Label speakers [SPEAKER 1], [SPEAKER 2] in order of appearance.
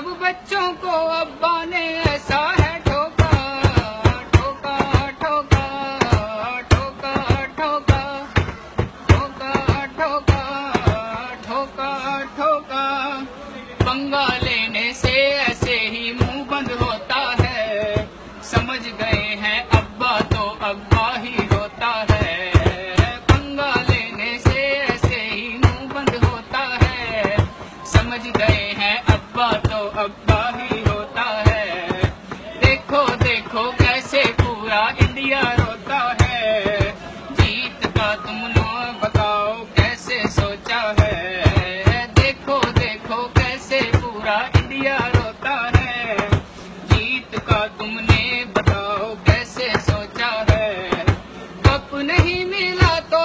[SPEAKER 1] सब बच्चों को अब्बा ने ऐसा है ठोका, ठोका ठोका ठोका ठोका ठोका ठोका ठोका ठोका। पंगा लेने से ऐसे ही मुंह बंद होता है, समझ गए हैं अब्बा तो अब्बा ही होता है। पंगा लेने से ऐसे ही मुंह बंद होता है, समझ गए हैं अब्बा तो अब्बा ही होता है। देखो देखो कैसे पूरा इंडिया रोता है, जीत का तुमने बताओ कैसे सोचा है। देखो देखो कैसे पूरा इंडिया रोता है, जीत का तुमने बताओ कैसे सोचा है। कप नहीं मिला तो